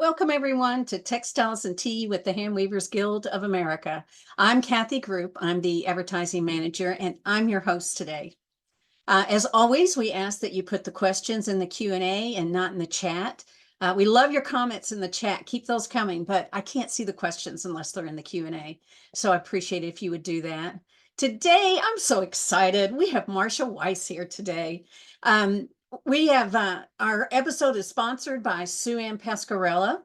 Welcome everyone to Textiles and Tea with the Handweavers Guild of America. I'm Kathy Group. I'm the advertising manager and I'm your host today. As always, we ask that you put the questions in the Q&A and not in the chat. We love your comments in the chat. Keep those coming, but I can't see the questions unless they're in the Q&A. So I appreciate it if you would do that. Today, I'm so excited. We have Marcia Weiss here today. We have our episode is sponsored by Sue Ann Pasquarella.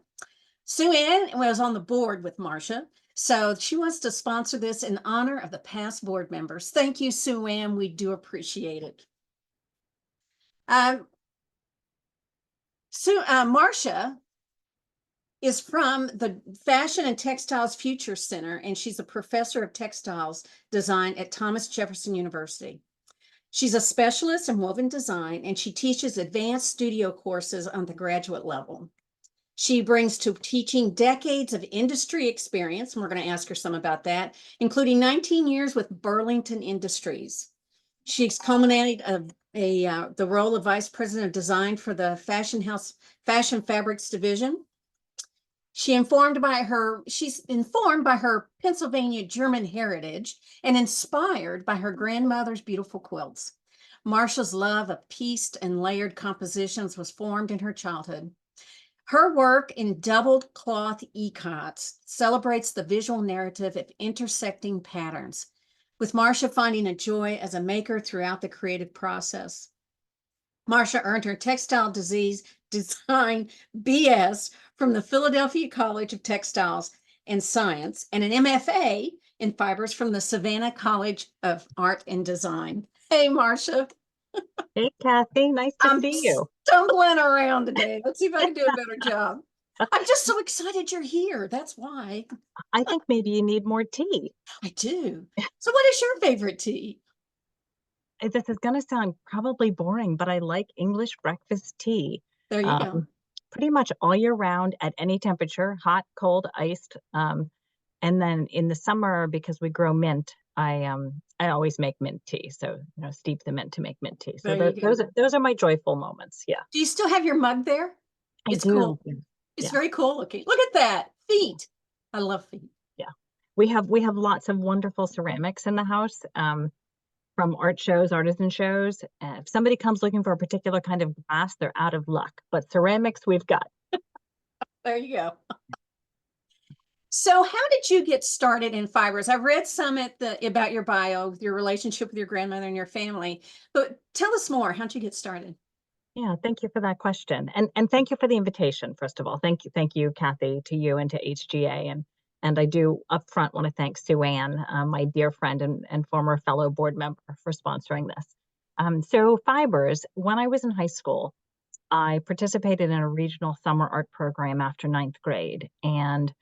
Sue Ann was on the board with Marcia, so she wants to sponsor this in honor of the past board members. Thank you, Sue Ann. We do appreciate it. Marcia is from the Fashion and Textiles Future Center, and she's a professor of textiles design at Thomas Jefferson University. She's a specialist in woven design, and she teaches advanced studio courses on the graduate level. She brings to teaching decades of industry experience, and we're going to ask her some about that, including 19 years with Burlington Industries. She's culminated the role of Vice President of Design for the Fashion Fabrics Division. She's informed by her Pennsylvania German heritage and inspired by her grandmother's beautiful quilts. Marcia's love of pieced and layered compositions was formed in her childhood. Her work in doubled cloth ikats celebrates the visual narrative of intersecting patterns, with Marcia finding a joy as a maker throughout the creative process. Marcia earned her Textile Design BS from the Philadelphia College of Textiles and Science and an MFA in fibers from the Savannah College of Art and Design. Hey, Marcia. Hey, Kathy. Nice to see you. Stumbling around today. Let's see if I can do a better job. I'm just so excited you're here. That's why. I think maybe you need more tea. I do. So what is your favorite tea? This is going to sound probably boring, but I like English breakfast tea. There you go. Pretty much all year round at any temperature, hot, cold, iced. And then in the summer, because we grow mint, I always make mint tea. So, steep the mint to make mint tea. So those are my joyful moments. Yeah. Do you still have your mug there? It's cool. It's very cool looking. Look at that. Feet. I love feet. Yeah. We have lots of wonderful ceramics in the house. From art shows, artisan shows. If somebody comes looking for a particular kind of glass, they're out of luck. But ceramics, we've got. There you go. So how did you get started in fibers? I've read some about your bio, your relationship with your grandmother and your family, but tell us more. How'd you get started? Yeah, thank you for that question. And thank you for the invitation, first of all. Thank you, Kathy, to you and to HGA. And I do upfront want to thank Sue Ann, my dear friend and former fellow board member, for sponsoring this. So fibers, when I was in high school, I participated in a regional summer art program after 9th grade. And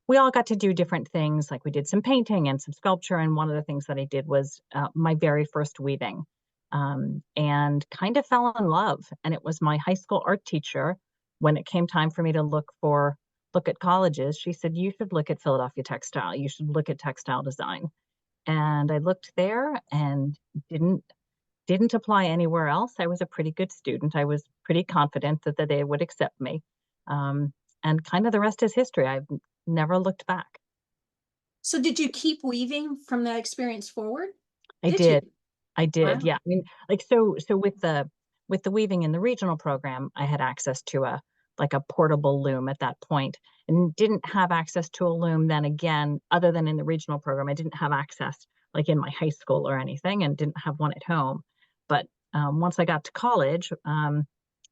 we all got to do different things, like we did some painting and some sculpture. And one of the things that I did was my very first weaving, and kind of fell in love. And it was my high school art teacher, when it came time for me to look at colleges, she said, you should look at Philadelphia Textile. You should look at textile design. And I looked there and didn't apply anywhere else. I was a pretty good student. I was pretty confident that they would accept me. And kind of the rest is history. I've never looked back. So did you keep weaving from that experience forward? I did. Wow. Yeah. I mean, so with the weaving in the regional program, I had access to a portable loom at that point, and didn't have access to a loom then again, other than in the regional program. I didn't have access like in my high school or anything, and didn't have one at home. But once I got to college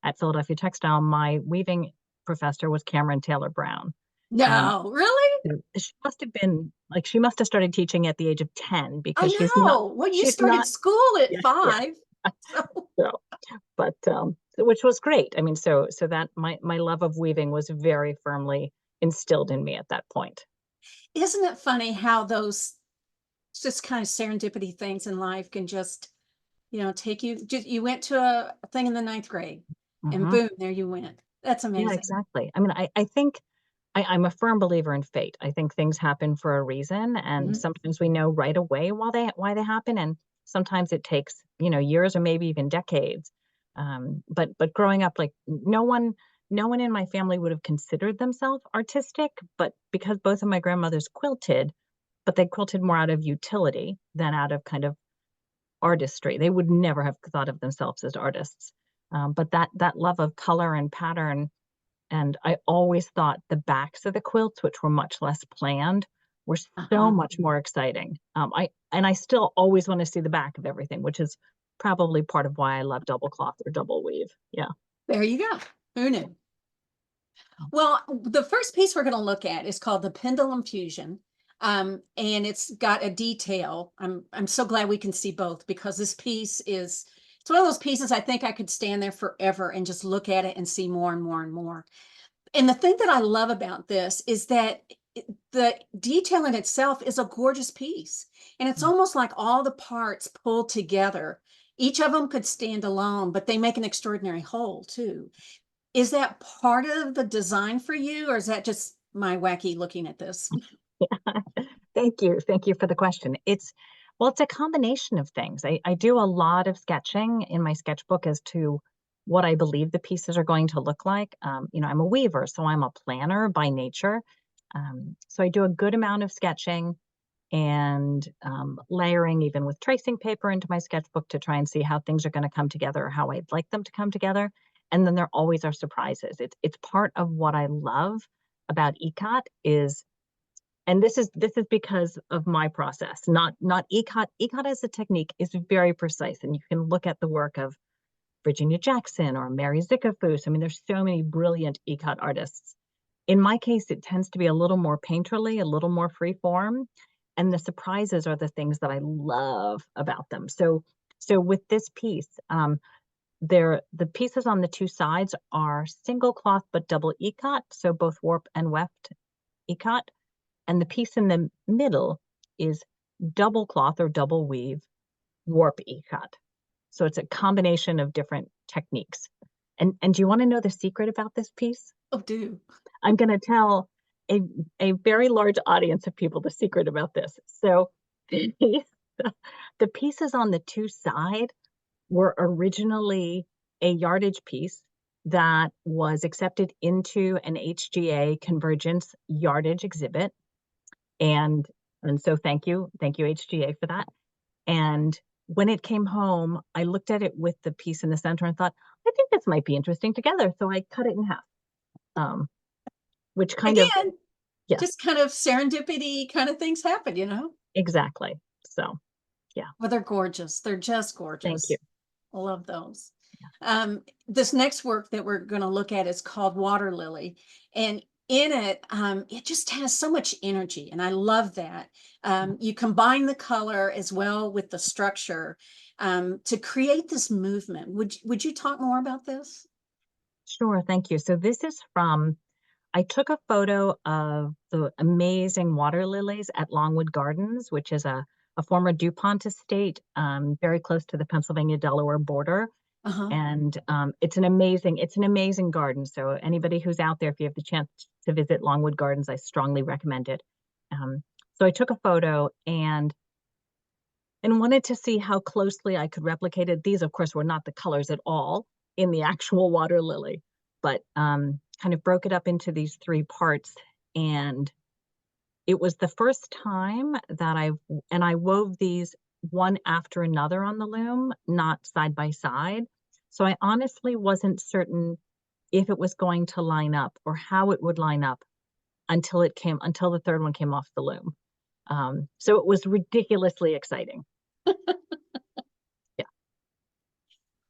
at Philadelphia Textile, my weaving professor was Cameron Taylor Brown. No, really? She must have started teaching at the age of 10, because she's not. Well, you started school at 5. Yeah. But which was great. I mean, so that my love of weaving was very firmly instilled in me at that point. Isn't it funny how those just kind of serendipity things in life can just, take you? You went to a thing in the 9th grade, and boom, there you went. That's amazing. Yeah, exactly. I mean, I think I'm a firm believer in fate. I think things happen for a reason, and sometimes we know right away why they happen, and sometimes it takes years or maybe even decades. But growing up, like no one no one in my family would have considered themselves artistic, but because both of my grandmothers quilted, but they quilted more out of utility than out of kind of artistry. They would never have thought of themselves as artists. But that love of color and pattern, and I always thought the backs of the quilts, which were much less planned, were so Uh-huh. much more exciting. I still always want to see the back of everything, which is probably part of why I love double cloth or double weave. Yeah. There you go. Who knew? Well, the first piece we're going to look at is called the pendulum fusion. And it's got a detail. I'm so glad we can see both, because this piece is, it's one of those pieces I think I could stand there forever and just look at it and see more and more and more. And the thing that I love about this is that the detail in itself is a gorgeous piece. And it's almost like all the parts pulled together. Each of them could stand alone, but they make an extraordinary whole too. Is that part of the design for you, or is that just my wacky looking at this? Thank you. Thank you for the question. Well, it's a combination of things. I do a lot of sketching in my sketchbook as to what I believe the pieces are going to look like. I'm a weaver, so I'm a planner by nature. So I do a good amount of sketching and layering, even with tracing paper, into my sketchbook to try and see how things are going to come together, or how I'd like them to come together. And then there always are surprises. It's part of what I love about ikat is, and this is because of my process, not ikat. Ikat as a technique is very precise, and you can look at the work of Virginia Jackson or Mary Zickerfoos. I mean, there's so many brilliant ikat artists. In my case, it tends to be a little more painterly, a little more free form, and the surprises are the things that I love about them. So with this piece, the pieces on the two sides are single cloth but double ikat, so both warp and weft ikat. And the piece in the middle is double cloth or double weave warp ikat. So it's a combination of different techniques. And do you want to know the secret about this piece? Oh, do. I'm going to tell a very large audience of people the secret about this. So the pieces on the two side were originally a yardage piece that was accepted into an HGA convergence yardage exhibit. And so thank you HGA for that. And when it came home, I looked at it with the piece in the center and thought, I think this might be interesting together. So I cut it in half, which kind of, Again, yeah, just kind of serendipity kind of things happen, you know? exactly. So yeah, Well, they're gorgeous. They're just thank you. gorgeous. I love those. This next work that we're going to look at is called Water Lily. And in it, it just has so much energy. And I love that. You combine the color as well with the structure to create this movement. Would you talk more about this? Sure, thank you. So this is from, I took a photo of the amazing water lilies at Longwood Gardens, which is a former DuPont estate, very close to the Pennsylvania-Delaware border. Uh-huh. And it's an amazing garden. So anybody who's out there, if you have the chance to visit Longwood Gardens, I strongly recommend it. So I took a photo and wanted to see how closely I could replicate it. These, of course, were not the colors at all in the actual water lily, but kind of broke it up into these three parts. And it was the first time that I wove these one after another on the loom, not side by side. So I honestly wasn't certain if it was going to line up or how it would line up until the third one came off the loom. So it was ridiculously exciting. Yeah.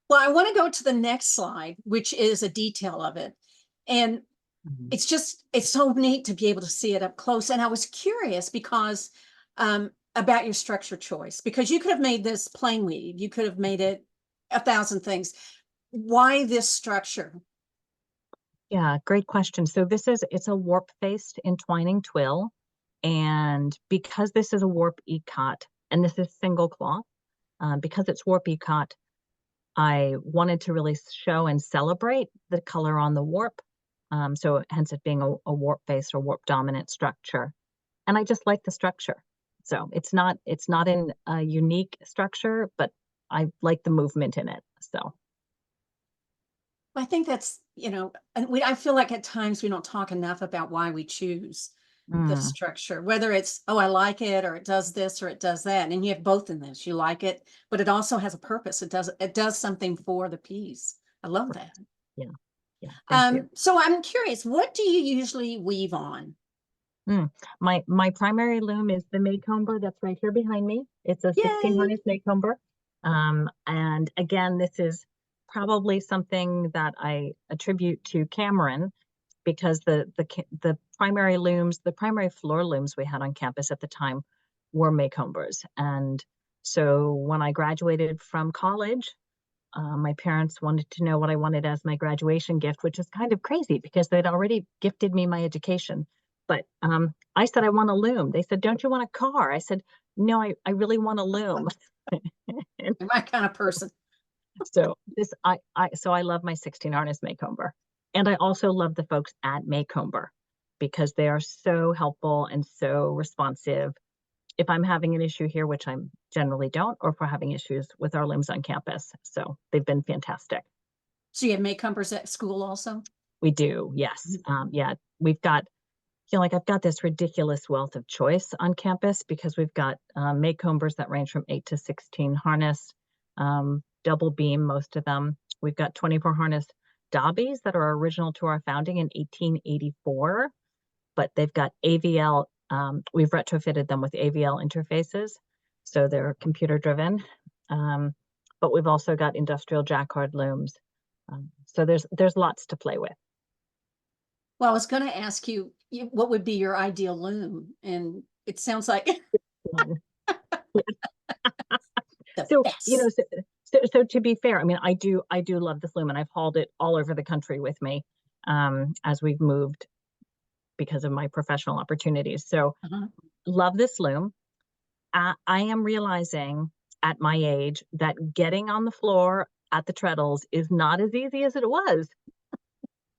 Well, I want to go to the next slide, which is a detail of it. And Mhm. it's so neat to be able to see it up close. And I was curious because about your structure choice, because you could have made this plain weave, you could have made it 1,000 things. Why this structure? Yeah, great question. So it's a warp faced entwining twill. And because this is a warp ikat and this is single cloth, because it's warp ikat, I wanted to really show and celebrate the color on the warp. So hence it being a warp based or warp dominant structure. And I just like the structure. So it's not in a unique structure, but I like the movement in it. So I think that's, and I feel like at times we don't talk enough about why we choose the Mm, structure, whether it's, oh, I like it, or it does this, or it does that. And you have both in this. You like it, but it also has a purpose. It does something for the piece. I love that. right. Yeah, yeah. Thank you. So I'm curious, what do you usually weave on? Mm. My primary loom is the Maycomber that's right here behind me. It's a 16 Yay! harness Maycomber. And again, this is probably something that I attribute to Cameron because the primary looms, the primary floor looms we had on campus at the time were Maycombers. And so when I graduated from college, my parents wanted to know what I wanted as my graduation gift, which is kind of crazy because they'd already gifted me my education. But I said, I want a loom. They said, don't you want a car? I said, no, I really want a loom. And You're my kind of person. so so I love my 16 harness Maycomber. And I also love the folks at Maycomber because they are so helpful and so responsive. If I'm having an issue here, which I generally don't, or if we're having issues with our looms on campus. So they've been fantastic. So you have Maycombers at school also? We do, yes. Mhm. Yeah, we've got, like I've got this ridiculous wealth of choice on campus because we've got Maycombers that range from 8 to 16 harness, double beam, most of them. We've got 24 harness Dobbies that are original to our founding in 1884, but they've got AVL. We've retrofitted them with AVL interfaces, so they're computer driven. But we've also got industrial jacquard looms. So there's lots to play with. Well, I was going to ask you, what would be your ideal loom? And it sounds like the So, best. so to be fair, I mean, I do love this loom and I've hauled it all over the country with me as we've moved because of my professional opportunities. So Uh-huh. love this loom. I am realizing at my age that getting on the floor at the treadles is not as easy as it was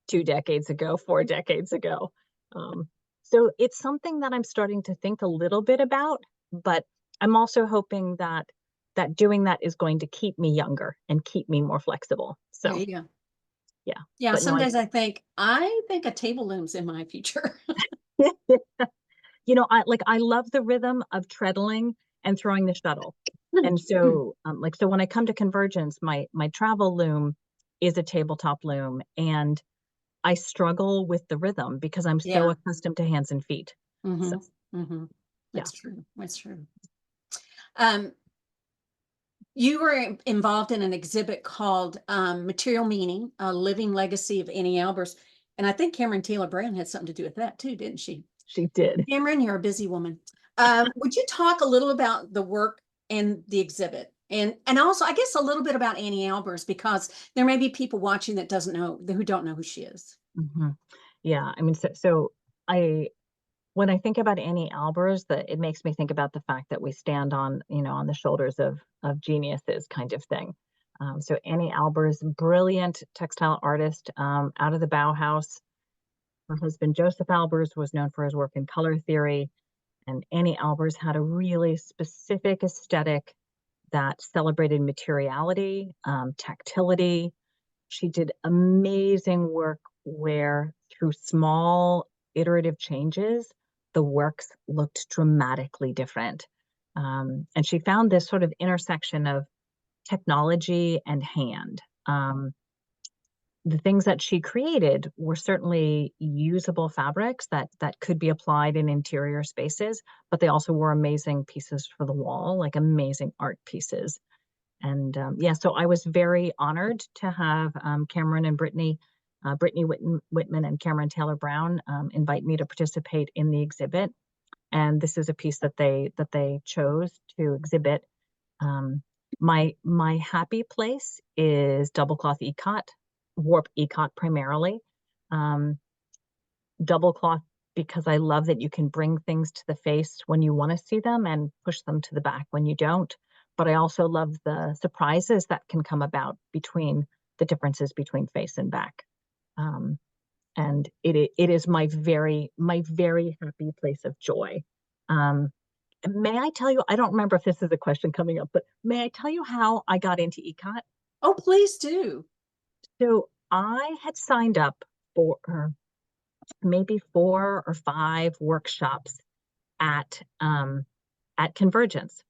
2 decades ago, 4 decades ago. Um, so it's something that I'm starting to think a little bit about, but I'm also hoping that doing that is going to keep me younger and keep me more flexible. There So you go. yeah, Yeah, but no, some days I think a table loom's in my future. I love the rhythm of treadling and throwing the shuttle. And so so when I come to Convergence, my travel loom is a tabletop loom and I struggle with the rhythm because I'm so Yeah. accustomed to hands and feet. So Mm-hmm. Mm-hmm. yeah. That's true. That's true. Um, you were involved in an exhibit called Material Meaning, A Living Legacy of Annie Albers. And I think Cameron Taylor Brown had something to do with that too, didn't she? She did. Cameron, you're a busy woman. Would you talk a little about the work and the exhibit? And also, I guess, a little bit about Annie Albers, because there may be people watching that who don't know who she is. Mhm. Yeah, I mean, so I when I think about Annie Albers, that it makes me think about the fact that we stand on, on the shoulders of geniuses kind of thing. So Annie Albers, brilliant textile artist out of the Bauhaus. Her husband Joseph Albers was known for his work in color theory, and Annie Albers had a really specific aesthetic that celebrated materiality, tactility. She did amazing work where, through small iterative changes, the works looked dramatically different. And she found this sort of intersection of technology and hand. The things that she created were certainly usable fabrics that could be applied in interior spaces, but they also were amazing pieces for the wall, like amazing art pieces. And yeah, so I was very honored to have Cameron and Brittany Whitman and Cameron Taylor Brown invite me to participate in the exhibit. And this is a piece that they chose to exhibit. Um, my happy place is double cloth ikat, warp ikat primarily. Um, Double cloth because I love that you can bring things to the face when you want to see them and push them to the back when you don't. But I also love the surprises that can come about between the differences between face and back. Um, and it is my very happy place of joy. Um, may I tell you, I don't remember if this is a question coming up, but may I tell you how I got into ECOT? Oh, please do. So I had signed up for maybe 4 or 5 workshops at Convergence.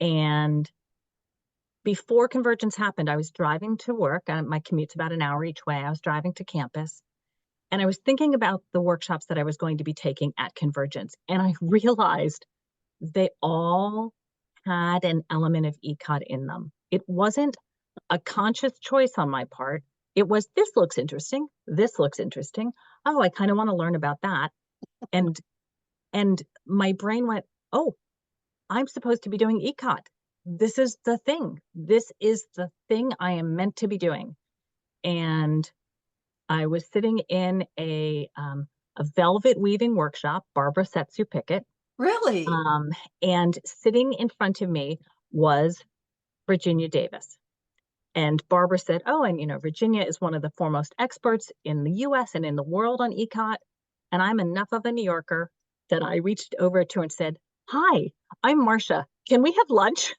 And before Convergence happened, I was driving to work. My commute's about an hour each way. I was driving to campus, and I was thinking about the workshops that I was going to be taking at Convergence. And I realized they all had an element of ikat in them. It wasn't a conscious choice on my part. It was, this looks interesting. This looks interesting. Oh, I kind of want to learn about that. And my brain went, oh, I'm supposed to be doing ikat. This is the thing. This is the thing I am meant to be doing. And I was sitting in a velvet weaving workshop. Barbara Setsu Pickett. Really? And sitting in front of me was Virginia Davis. And Barbara said, oh, and Virginia is one of the foremost experts in the US and in the world on ikat. And I'm enough of a New Yorker that I reached over to her and said, hi, I'm Marcia. Can we have lunch?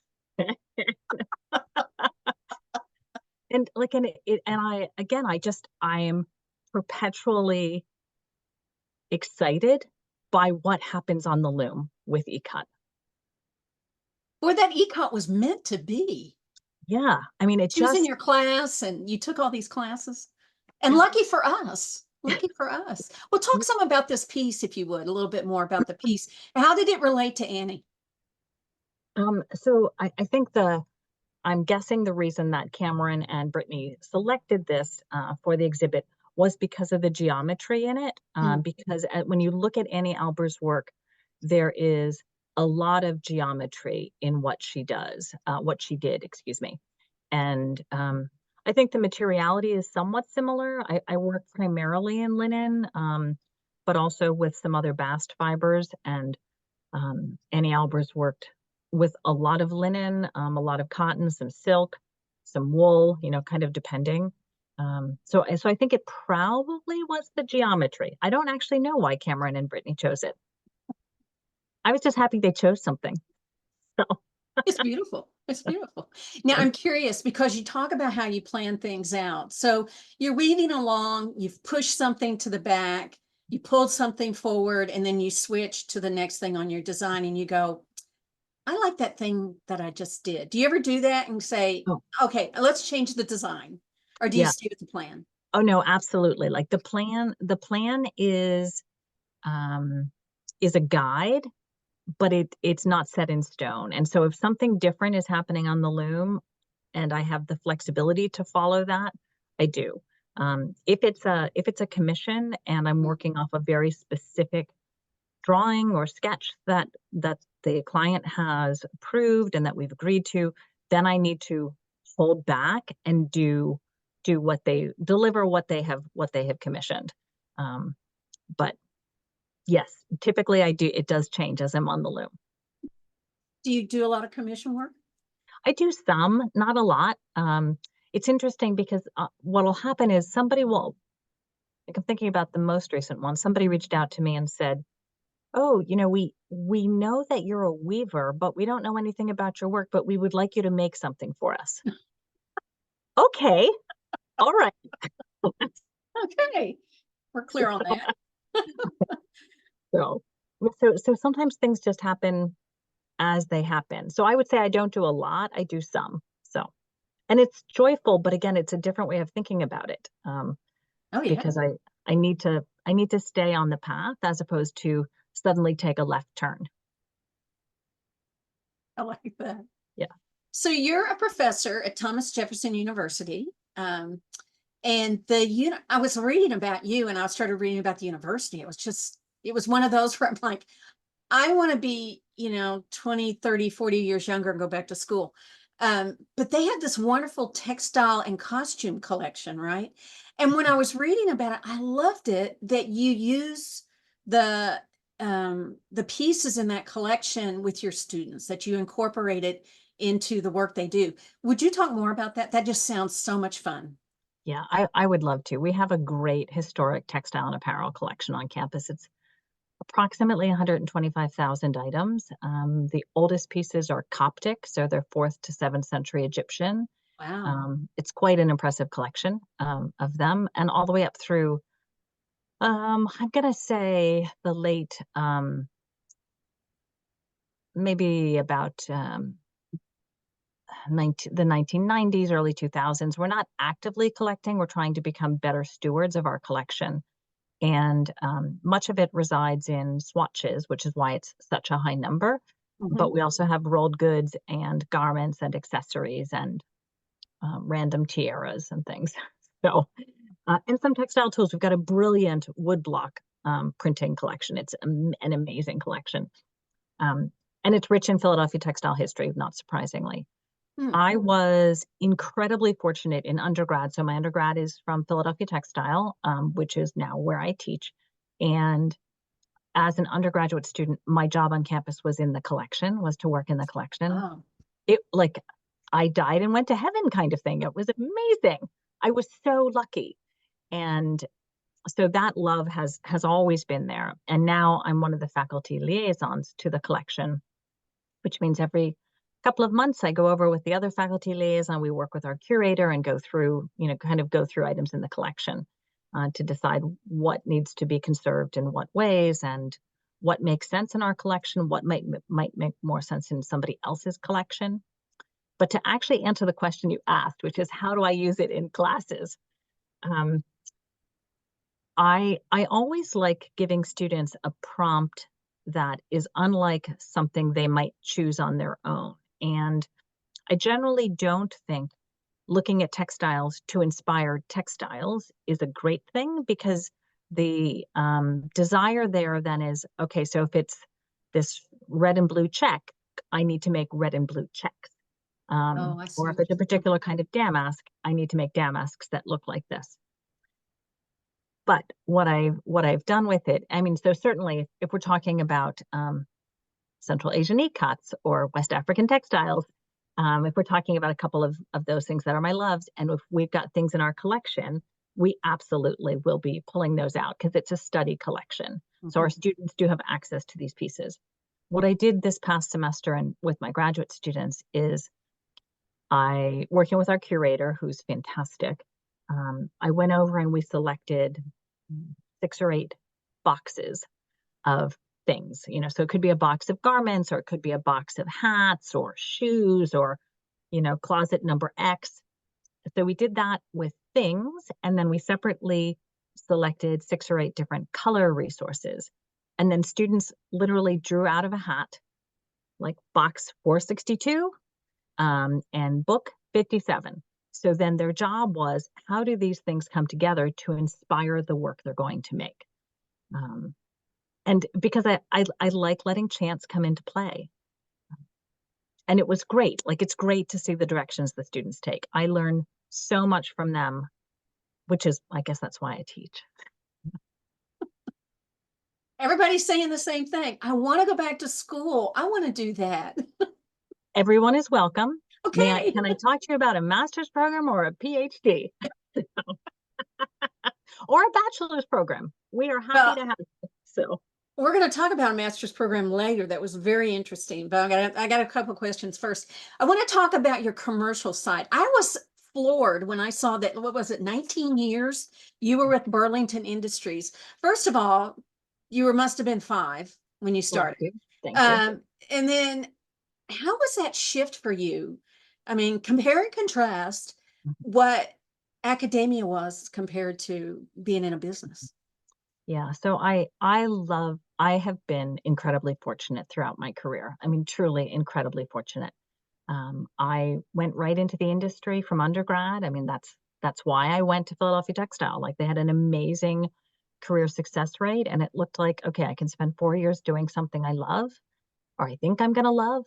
And I am perpetually excited by what happens on the loom with ikat. Boy, that ikat was meant to be. Yeah. I mean, She was in your class and you took all these classes. And lucky for us. Lucky for us. Well, talk some about this piece, if you would, a little bit more about the piece. How did it relate to Annie? So I think I'm guessing the reason that Cameron and Brittany selected this for the exhibit was because of the geometry in it. Because when you look at Annie Alber's work, there is a lot of geometry in what she does, what she did, excuse me. And I think the materiality is somewhat similar. I work primarily in linen, but also with some other bast fibers. And Annie Alber's worked with a lot of linen, a lot of cotton, some silk, some wool, kind of depending. So I think it probably was the geometry. I don't actually know why Cameron and Brittany chose it. I was just happy they chose something. So It's beautiful. It's beautiful. Now, I'm curious because you talk about how you plan things out. So you're weaving along, you've pushed something to the back, you pulled something forward, and then you switch to the next thing on your design and you go, I like that thing that I just did. Do you ever do that and say, okay, let's change the design? Or do you stay with the plan? Oh no, absolutely. Like the plan is a guide, but it's not set in stone. And so if something different is happening on the loom and I have the flexibility to follow that, I do. If it's a commission and I'm working off a very specific drawing or sketch that the client has approved and that we've agreed to, then I need to hold back and deliver what they have commissioned. But yes, typically it does change as I'm on the loom. Do you do a lot of commission work? I do some, not a lot. It's interesting because what will happen is like I'm thinking about the most recent one. Somebody reached out to me and said, oh, we know that you're a weaver, but we don't know anything about your work, but we would like you to make something for us. Okay. All right. Okay. We're clear on that. So sometimes things just happen as they happen. So I would say I don't do a lot. I do some. So, and it's joyful, but again, it's a different way of thinking about it. Oh yeah. Because I need to stay on the path as opposed to suddenly take a left turn. I like that. Yeah. So you're a professor at Thomas Jefferson University. And I was reading about you and I started reading about the university. It was one of those where I'm like, I want to be, 20, 30, 40 years younger and go back to school. But they had this wonderful textile and costume collection, right? And when I was reading about it, I loved it that you use the pieces in that collection with your students, that you incorporate it into the work they do. Would you talk more about that? That just sounds so much fun. Yeah, I would love to. We have a great historic textile and apparel collection on campus. It's approximately 125,000 items. The oldest pieces are Coptic, so they're 4th to 7th century Egyptian. Wow. It's quite an impressive collection of them, and all the way up through, I'm gonna say the late, maybe about 1990s, early 2000s. We're not actively collecting. We're trying to become better stewards of our collection. And much of it resides in swatches, which is why it's such a high number. But Mhm. we also have rolled goods and garments and accessories and random tiaras and things. So, and some textile tools. We've got a brilliant woodblock printing collection. It's an amazing collection. Um, and it's rich in Philadelphia textile history, not surprisingly. Hmm. I was incredibly fortunate in undergrad. So my undergrad is from Philadelphia Textile, which is now where I teach. And as an undergraduate student, my job on campus was in the collection, was to work in the collection. Oh, It like I died and went to heaven kind of thing. It was amazing. I was so lucky. And so that love has always been there. And now I'm one of the faculty liaisons to the collection, which means every couple of months I go over with the other faculty liaison. We work with our curator and go through, kind of go through items in the collection to decide what needs to be conserved in what ways and what makes sense in our collection, what might make more sense in somebody else's collection. But to actually answer the question you asked, which is how do I use it in classes? Um, I always like giving students a prompt that is unlike something they might choose on their own. And I generally don't think looking at textiles to inspire textiles is a great thing because the desire there then is, okay, so if it's this red and blue check, I need to make red and blue checks. oh, I Or see. if it's a particular kind of damask, I need to make damasks that look like this. But what I've done with it, I mean, so certainly if we're talking about Central Asian ikats or West African textiles, if we're talking about a couple of those things that are my loves, and if we've got things in our collection, we absolutely will be pulling those out because it's a study collection. So our Mhm. students do have access to these pieces. What I did this past semester and with my graduate students is working with our curator, who's fantastic, I went over and we selected 6 or 8 boxes of things, so it could be a box of garments or it could be a box of hats or shoes or, closet number X. So we did that with things and then we separately selected 6 or 8 different color resources. And then students literally drew out of a hat like box 462 and book 57. So then their job was how do these things come together to inspire the work they're going to make? Um, and because I like letting chance come into play. And it was great. Like it's great to see the directions the students take. I learn so much from them, which is, I guess that's why I teach. Everybody's saying the same thing. I want to go back to school. I want to do that. Everyone is welcome. Okay. Can I talk to you about a master's program or a PhD or a bachelor's program? We are happy Well, to have it. So we're going to talk about a master's program later. That was very interesting, but I got a couple questions first. I want to talk about your commercial side. I was floored when I saw that, what was it, 19 years you were with Burlington Industries. First of all, must have been 5 when you thank started. you. Thank you. And then how was that shift for you? I mean, compare and contrast what academia was compared to being in a business. Yeah, so I have been incredibly fortunate throughout my career. I mean, truly incredibly fortunate. I went right into the industry from undergrad. I mean, that's why I went to Philadelphia Textile. Like they had an amazing career success rate, and it looked like, okay, I can spend 4 years doing something I love, or I think I'm gonna love,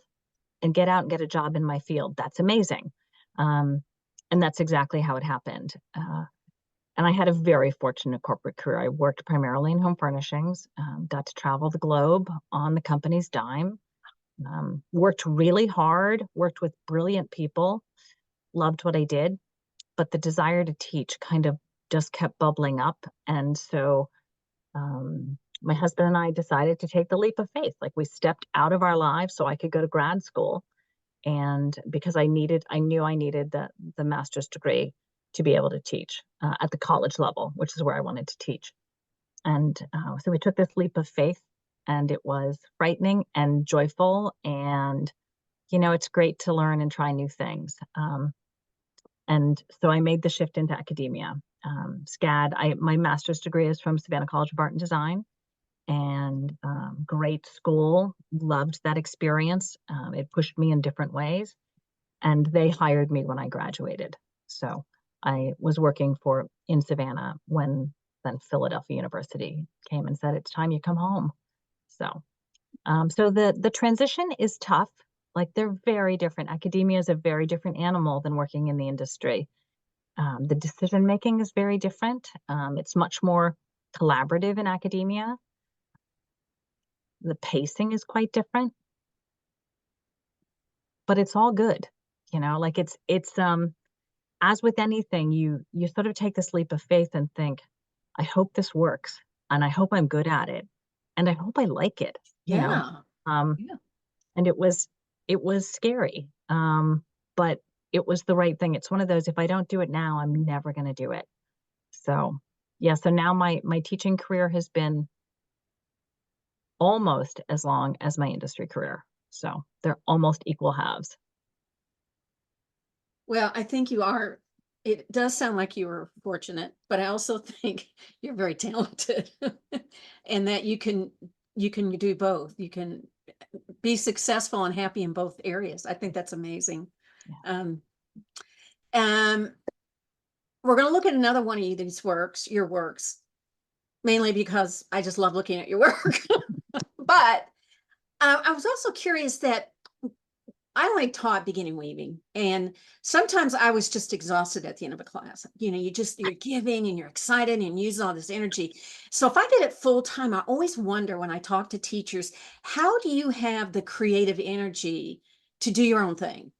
and get out and get a job in my field. That's amazing. Um, and that's exactly how it happened. And I had a very fortunate corporate career. I worked primarily in home furnishings, got to travel the globe on the company's dime, worked really hard, worked with brilliant people, loved what I did, but the desire to teach kind of just kept bubbling up. And so my husband and I decided to take the leap of faith. Like we stepped out of our lives so I could go to grad school. And because I knew I needed the master's degree to be able to teach at the college level, which is where I wanted to teach. And so we took this leap of faith, and it was frightening and joyful. And, it's great to learn and try new things. And so I made the shift into academia. SCAD, my master's degree is from Savannah College of Art and Design, and great school, loved that experience. It pushed me in different ways, and they hired me when I graduated. So I was working in Savannah when then Philadelphia University came and said, it's time you come home. So, so the transition is tough. Like, they're very different. Academia is a very different animal than working in the industry. The decision making is very different. It's much more collaborative in academia. The pacing is quite different, but it's all good. Like, it's as with anything, you sort of take this leap of faith and think, I hope this works, and I hope I'm good at it, and I hope I like it. Yeah. Yeah. And it was scary, but it was the right thing. It's one of those, if I don't do it now, I'm never going to do it. So yeah, so now my teaching career has been almost as long as my industry career. So they're almost equal halves. Well, I think it does sound like you were fortunate, but I also think you're very talented and that you can do both. You can be successful and happy in both areas. I think that's amazing. Yeah. Um, we're going to look at another one of your works, mainly because I just love looking at your work. But I was also curious that I taught beginning weaving, and sometimes I was just exhausted at the end of a class. You're giving and you're excited and using all this energy. So if I did it full time, I always wonder when I talk to teachers, how do you have the creative energy to do your own thing?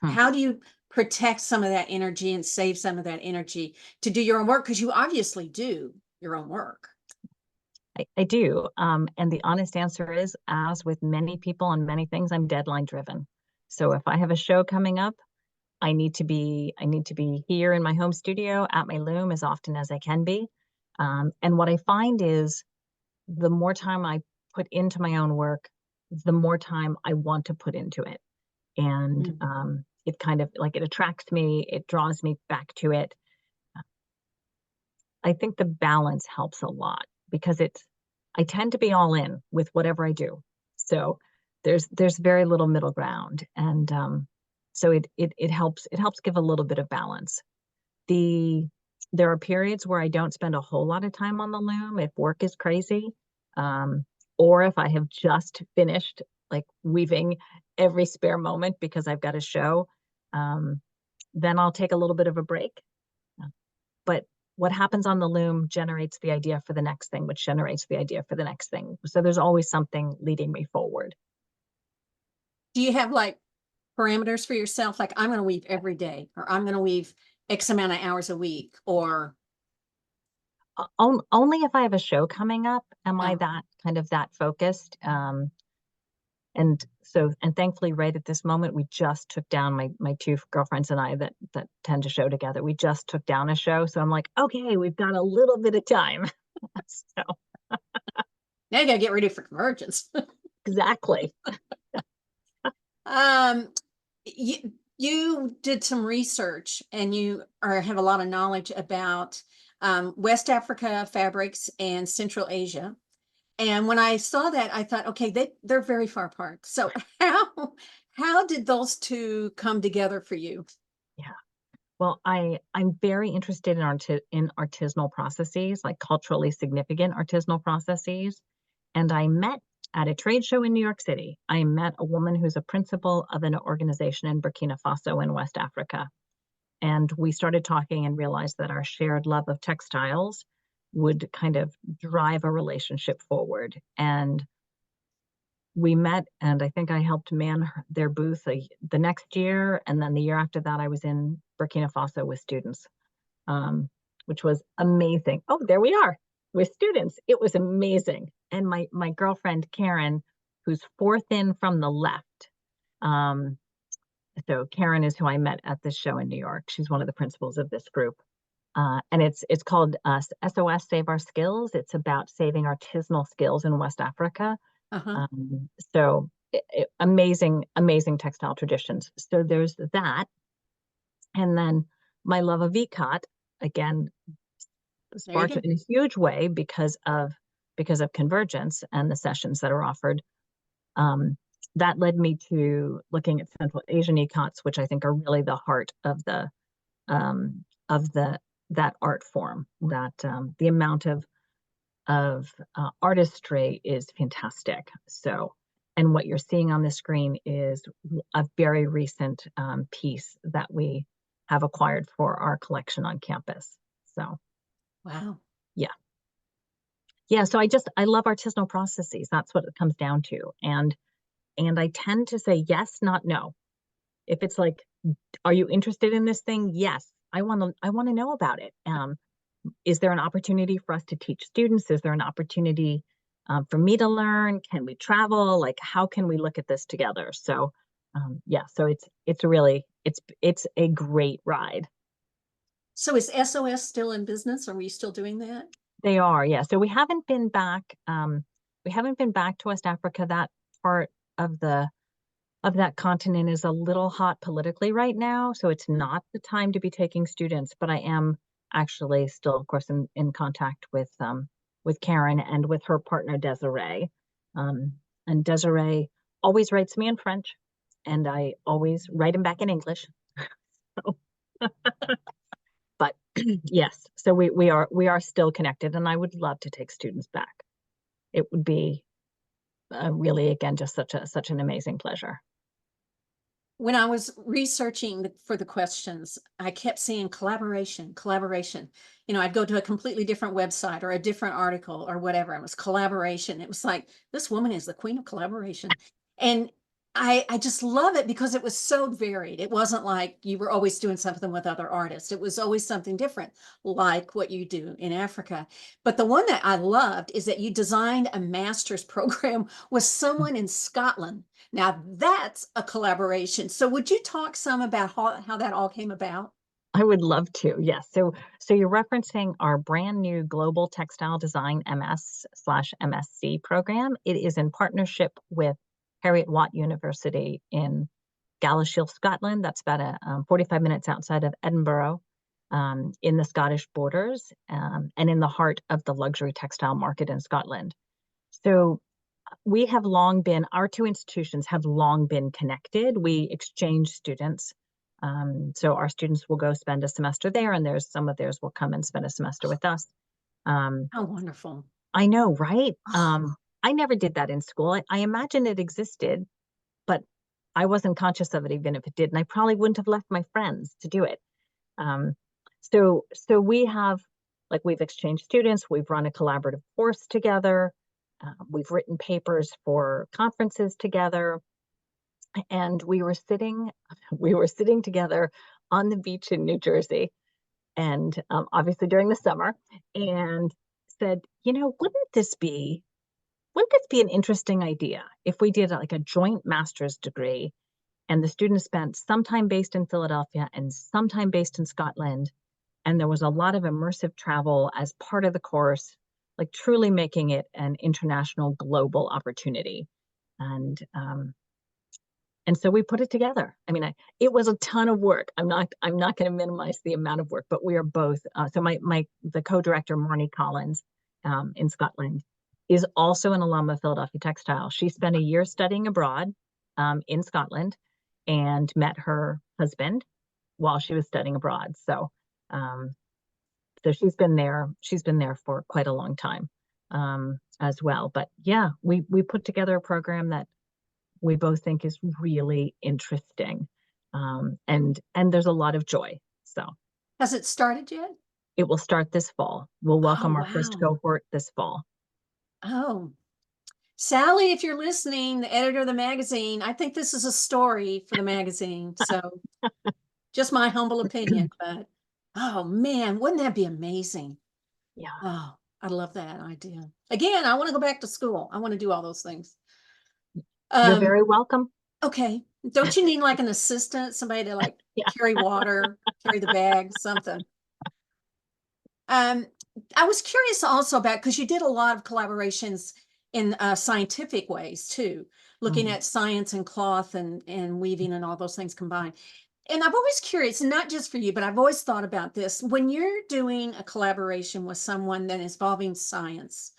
Hmm. How do you protect some of that energy and save some of that energy to do your own work? Because you obviously do your own work. I do. And the honest answer is, as with many people on many things, I'm deadline driven. So if I have a show coming up, I need to be here in my home studio at my loom as often as I can be. And what I find is, the more time I put into my own work, the more time I want to put into it. And it kind of, like, it attracts me, it draws me back to it. I think the balance helps a lot, because I tend to be all in with whatever I do. So there's very little middle ground. And so it helps give a little bit of balance. There are periods where I don't spend a whole lot of time on the loom if work is crazy, or if I have just finished, like, weaving every spare moment because I've got a show. Then I'll take a little bit of a break. But what happens on the loom generates the idea for the next thing, which generates the idea for the next thing. So there's always something leading me forward. Do you have parameters for yourself? Like, I'm going to weave every day, or I'm going to weave X amount of hours a week, or Only if I have a show coming up am I oh, that focused. And thankfully, right at this moment, we just took down, my two girlfriends and I that tend to show together. We just took down a show. So I'm like, okay, we've got a little bit of time. So now you got to get ready for convergence. exactly. You did some research, and you have a lot of knowledge about West Africa fabrics and Central Asia. And when I saw that, I thought, okay, they're very far apart. So how did those two come together for you? Yeah. Well, I'm very interested in artisanal processes, like culturally significant artisanal processes. And I met at a trade show in New York City. I met a woman who's a principal of an organization in Burkina Faso in West Africa. And we started talking and realized that our shared love of textiles would kind of drive a relationship forward. And we met, and I think I helped man their booth the next year. And then the year after that, I was in Burkina Faso with students, which was amazing. Oh, there we are with students. It was amazing. And my girlfriend, Karen, who's fourth in from the left, So Karen is who I met at this show in New York. She's one of the principals of this group. And it's called SOS Save Our Skills. It's about saving artisanal skills in West Africa. Uh-huh. So amazing, amazing textile traditions. So there's that. And then my love of ikat, again, There you sparked go. in a huge way because of Convergence and the sessions that are offered. That led me to looking at Central Asian ikats, which I think are really the heart of the that art form. That the amount of artistry is fantastic. So, and what you're seeing on the screen is a very recent piece that we have acquired for our collection on campus. So, Wow. yeah. Yeah, so I love artisanal processes. That's what it comes down to. And I tend to say yes, not no. If it's like, are you interested in this thing? Yes, I want to know about it. Is there an opportunity for us to teach students? Is there an opportunity for me to learn? Can we travel? Like, how can we look at this together? So, yeah, so it's really it's a great ride. So is SOS still in business? Are we still doing that? They are, yeah. So we haven't been back. We haven't been back to West Africa. That part of the of that continent is a little hot politically right now, so it's not the time to be taking students. But I am actually still, of course, in contact with Karen and with her partner Desiree. And Desiree always writes me in French, and I always write him back in English. So, but yes, so we are still connected, and I would love to take students back. It would be really, again, just such an amazing pleasure. When I was researching for the questions, I kept seeing collaboration, collaboration. You know, I'd go to a completely different website or a different article or whatever. It was collaboration. It was like, this woman is the queen of collaboration. And I just love it because it was so varied. It wasn't like you were always doing something with other artists. It was always something different, like what you do in Africa. But the one that I loved is that you designed a master's program with someone in Scotland. Now that's a collaboration. So would you talk some about how that all came about? I would love to. Yes. So you're referencing our brand new Global Textile Design MS/MSc program. It is in partnership with Harriet Watt University in Galashiel, Scotland. That's about 45 minutes outside of Edinburgh, in the Scottish borders, and in the heart of the luxury textile market in Scotland. So we have long been, our two institutions have long been connected. We exchange students. So our students will go spend a semester there, and there's some of theirs will come and spend a semester with us. How wonderful. I know, right? Oh, I never did that in school. I imagine it existed, but I wasn't conscious of it even if it did. And I probably wouldn't have left my friends to do it. Um, so we have, like, we've exchanged students, we've run a collaborative course together, we've written papers for conferences together, and we were sitting together on the beach in New Jersey, and obviously during the summer, and said, wouldn't this be an interesting idea if we did like a joint master's degree, and the students spent some time based in Philadelphia and some time based in Scotland, and there was a lot of immersive travel as part of the course, like truly making it an international global opportunity. And so we put it together. I mean, it was a ton of work. I'm not going to minimize the amount of work, but we are both. So the co-director, Marnie Collins, in Scotland, is also an alum of Philadelphia Textile. She spent a year studying abroad, in Scotland, and met her husband while she was studying abroad. Um, so she's been there. She's been there for quite a long time, as well. But yeah, we put together a program that we both think is really interesting. And there's a lot of joy. So has it started yet? it will start this fall. We'll Oh, welcome our first wow. cohort this fall. Oh, Sally, if you're listening, the editor of the magazine, I think this is a story for the magazine. So just my humble opinion, but oh man, wouldn't that be amazing? Yeah, Oh, I love that idea. Again, I want to go back to school. I want to do all those things. you're Um, very welcome. okay. Don't you need like an assistant, somebody to like Yeah. carry water, carry the bag, something? Um, I was curious also about, because you did a lot of collaborations in scientific ways too, looking Mhm. at science and cloth and weaving and all those things combined. And I'm always curious, not just for you, but I've always thought about this. When you're doing a collaboration with someone that is involving science,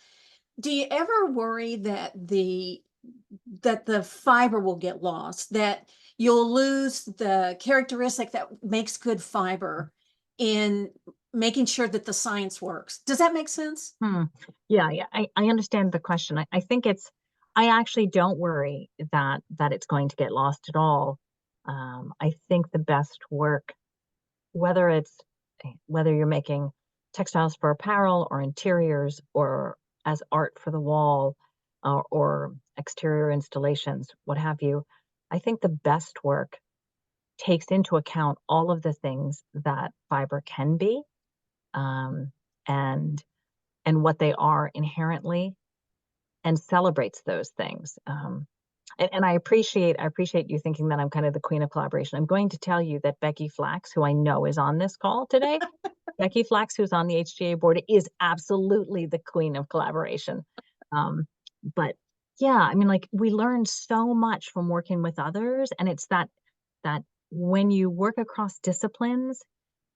do you ever worry that the fiber will get lost, that you'll lose the characteristic that makes good fiber in making sure that the science works? Does that make sense? Hmm. Yeah, yeah, I understand the question. I think I actually don't worry that it's going to get lost at all. I think the best work, whether it's whether you're making textiles for apparel or interiors or as art for the wall, or exterior installations, what have you, I think the best work takes into account all of the things that fiber can be, um, and what they are inherently, and celebrates those things. And I appreciate you thinking that I'm kind of the queen of collaboration. I'm going to tell you that Becky Flax, who I know is on this call today, Becky Flax, who's on the HGA board, is absolutely the queen of collaboration. But yeah, I mean, like, we learn so much from working with others, and it's that when you work across disciplines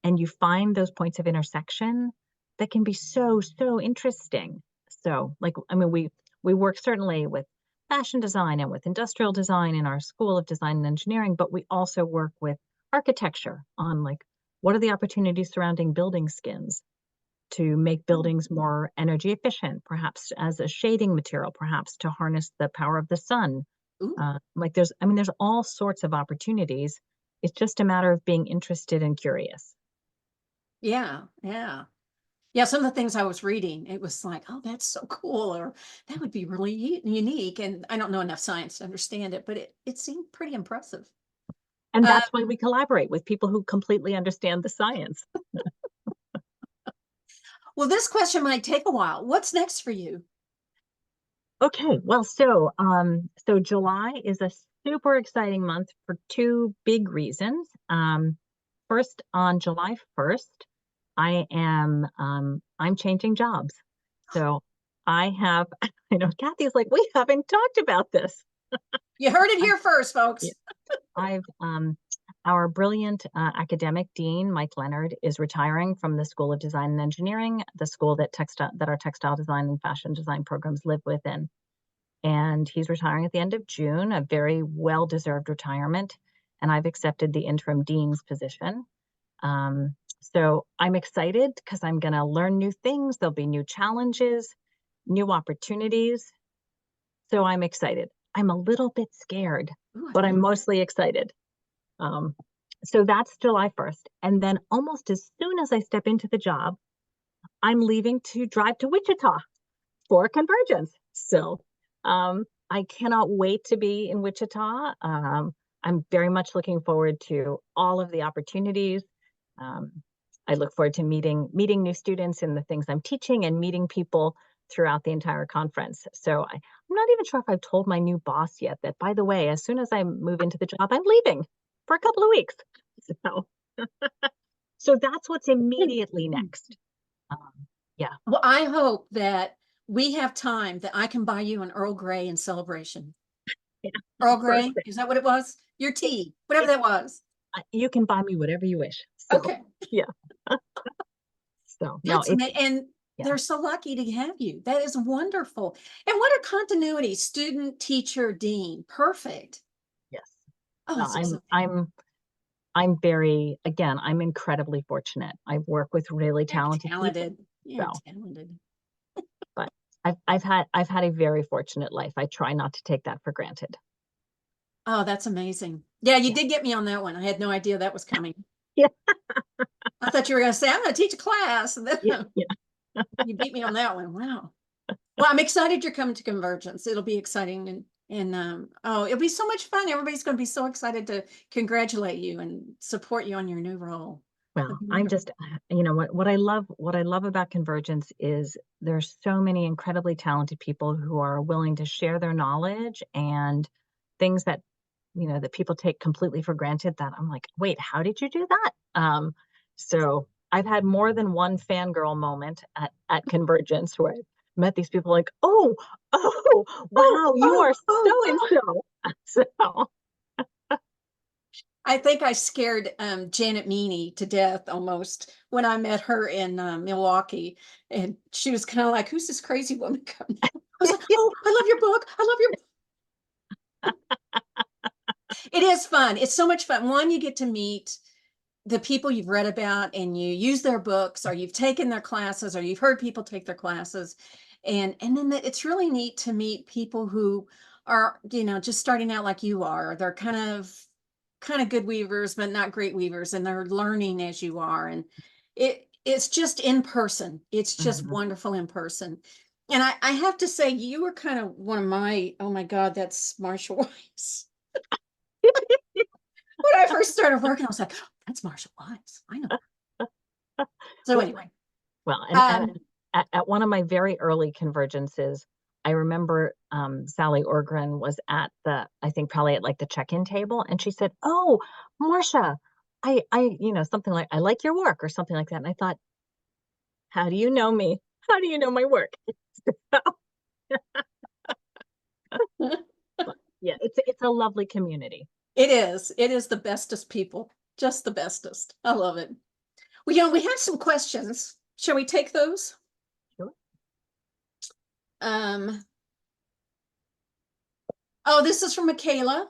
and you find those points of intersection, that can be so interesting. So, like, I mean, we work certainly with fashion design and with industrial design in our School of Design and Engineering, but we also work with architecture on, like, what are the opportunities surrounding building skins to make buildings more energy efficient, perhaps as a shading material, perhaps to harness the power of the sun. Ooh, Like, there's all sorts of opportunities. It's just a matter of being interested and curious. yeah, yeah. Yeah, some of the things I was reading, it was like, oh, that's so cool, or that would be really unique. And I don't know enough science to understand it, but it seemed pretty impressive. And Uh, that's why we collaborate with people who completely understand the science. well, this question might take a while. What's next for you? Okay, well, so July is a super exciting month for two big reasons. First, on July 1st, I'm changing jobs. So I have, I know Kathy's like, we haven't talked about this. You heard it I, here first, yeah, folks. I've our brilliant academic dean, Mike Leonard, is retiring from the School of Design and Engineering, the school that our textile design and fashion design programs live within. And he's retiring at the end of June, a very well-deserved retirement. And I've accepted the interim dean's position. So I'm excited because I'm going to learn new things. There'll be new challenges, new opportunities. So I'm excited. I'm a little bit scared, Ooh, I but bet. I'm mostly excited. Um, so that's July 1st. And then almost as soon as I step into the job, I'm leaving to drive to Wichita for Convergence. So I cannot wait to be in Wichita. I'm very much looking forward to all of the opportunities. Um, I look forward to meeting new students in the things I'm teaching, and meeting people throughout the entire conference. So I'm not even sure if I've told my new boss yet that, by the way, as soon as I move into the job, I'm leaving for a couple of weeks. So, so that's what's immediately next. Yeah. Well, I hope that we have time that I can buy you an Earl Grey in celebration. Yeah. Earl Grey, Perfect. is that what it was? Your tea, whatever that was. You can buy me whatever you wish. So Okay. yeah. So no, That's it's amazing. And yeah, they're so lucky to have you. That is wonderful. And what a continuity, student, teacher, dean. Perfect. yes. Oh, No, that's exciting. I'm very, again, I'm incredibly fortunate. I work with really You're talented people. talented. You're So, talented. but I've had a very fortunate life. I try not to take that for granted. Oh, that's amazing. Yeah, you Yeah. did get me on that one. I had no idea that was coming. Yeah. I thought you were going to say, I'm going to teach a class. And then Yeah. Yeah. you beat me on that one. Wow. Well, I'm excited you're coming to Convergence. It'll be exciting and oh, it'll be so much fun. Everybody's going to be so excited to congratulate you and support you on your new role. It'll Well, be I'm wonderful. just, what I love about Convergence is there's so many incredibly talented people who are willing to share their knowledge and things that that people take completely for granted that I'm like, wait, how did you do that? So I've had more than one fangirl moment at Convergence where I met these people like, oh, wow, you are so and so. So I think I scared Janet Meany to death almost when I met her in Milwaukee, and she was kind of like, "Who's this crazy woman coming?" I was like, "Oh, I love your book. I love your book." It is fun. It's so much fun. One, you get to meet the people you've read about, and you use their books, or you've taken their classes, or you've heard people take their classes, and then it's really neat to meet people who are just starting out like you are. They're kind of good weavers, but not great weavers, and they're learning as you are. And it's just in person. It's just Mhm. wonderful in person. And I have to say, you were kind of one of my, oh my God, that's Marcia Weiss. When I first started working, I was like, oh, that's Marcia Weiss. I know. So Well, anyway, well, and um, at one of my very early convergences, I remember Sally Orgren was at I think probably at like the check-in table, and she said, "Oh, Marcia, something like I like your work or something like that." And I thought, how do you know me? How do you know my work? But yeah, it's a lovely community. it is. It is the bestest people, just the bestest. I love it. Well, we have some questions. Shall we take those? Sure. Um, oh, this is from Michaela.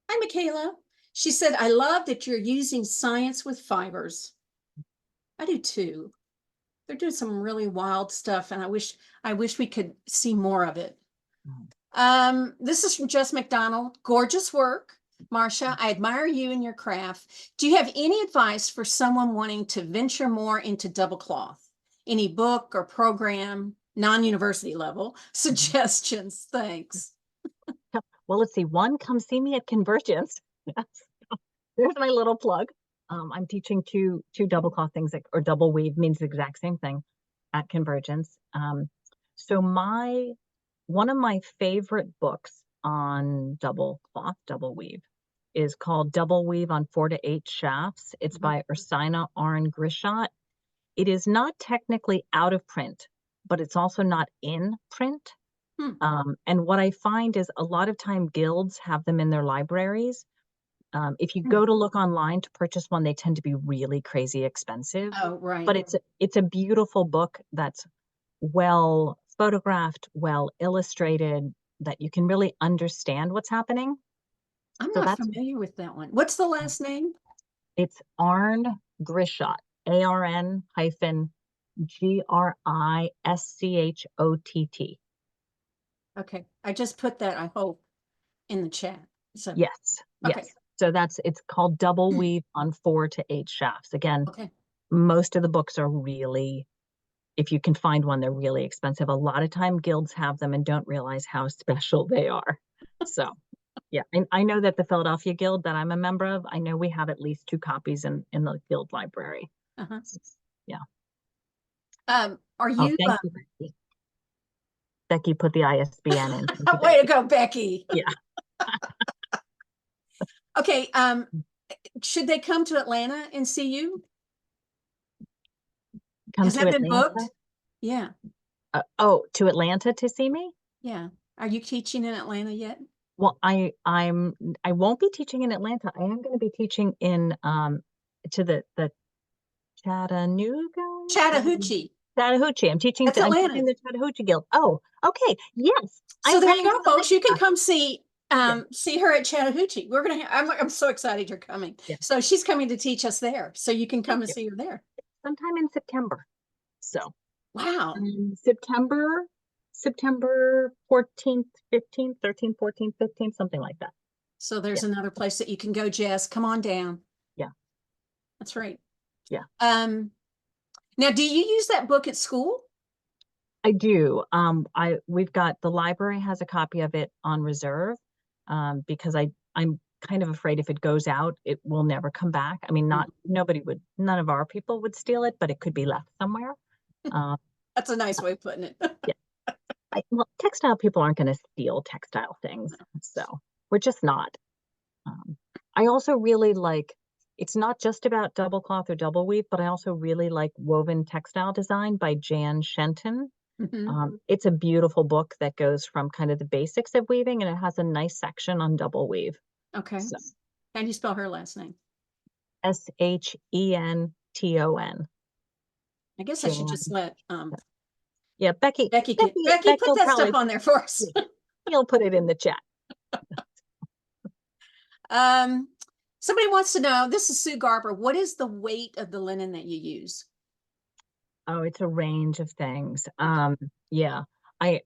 Hi, Michaela. She said, I love that you're using science with fibers. I do too. They're doing some really wild stuff, and I wish we could see more of it. Mhm. This is from Jess McDonald. Gorgeous work. Marcia, I admire you and your craft. Do you have any advice for someone wanting to venture more into double cloth? Any book or program, non-university level Mhm. suggestions? Thanks. Well, let's see. One, come see me at Convergence. There's my little plug. I'm teaching two double cloth things or double weave means the exact same thing at Convergence. So one of my favorite books on double cloth, double weave is called Double Weave on 4 to 8 Shafts. It's by Ursina Arn Grishat. It is not technically out of print, but it's also not in print. Hmm. And what I find is a lot of time guilds have them in their libraries. If you go to look online to purchase one, they tend to be really crazy expensive. Oh, right. But it's a beautiful book that's well photographed, well illustrated, that you can really understand what's happening. I'm So not that's familiar with that one. What's the last name? it's Arn Grishat, ARN hyphen GRISCHOTT. Okay. I just put that, I hope, in the chat. So, Yes, okay. yes. So it's called Double Weave on 4 to 8 Shafts. Again, Okay. most of the books are really, if you can find one, they're really expensive. A lot of time guilds have them and don't realize how special they are. So yeah, and I know that the Philadelphia Guild that I'm a member of, I know we have at least 2 copies in the guild library. Uh-huh. Yeah. Are Oh, you, thank you, Becky. Becky put the ISBN in. Thank you, way to Becky. go, Becky. Yeah. Okay. Should they come to Atlanta and see you? Come Has to that been Atlanta. booked? Yeah. To Atlanta to see me? Yeah. Are you teaching in Atlanta yet? Well, I won't be teaching in Atlanta. I am going to be teaching in to the Chattanooga Chattahoochee. Chattahoochee. That's I'm teaching Atlanta. the Chattahoochee Guild. Oh, okay. Yes. So I'm there you coming go, to folks. You can Atlanta. come see Yeah, see her at Chattahoochee. I'm so excited you're coming. yeah. So she's coming to teach us there. So you can come Thank and you. see her there. Sometime in September. So Wow. September 14th, 15th, 13th, 14th, 15th, something like that. So there's Yeah, another place that you can go, Jess. Come on down. yeah, That's right. yeah. Now, do you use that book at school? I do. We've got the library has a copy of it on reserve, because I'm kind of afraid if it goes out, it will never come back. I mean, Mm. none of our people would steal it, but it could be left somewhere. Uh, That's a nice way of putting it. yeah. Well, textile people aren't going to steal textile things, so we're just not. I also really like, it's not just about double cloth or double weave, but I also really like Woven Textile Design by Jan Shenton. It's a beautiful book that goes from kind of the basics of weaving, and it has a nice section on double weave. Okay. So, How do you spell her last name? Shenton. I guess I should Jan. just let Yeah, Becky Becky put will that probably, stuff on there for us. you'll put it in the chat. Um, somebody wants to know, this is Sue Garber, what is the weight of the linen that you use? Oh, it's a range of things. Yeah. I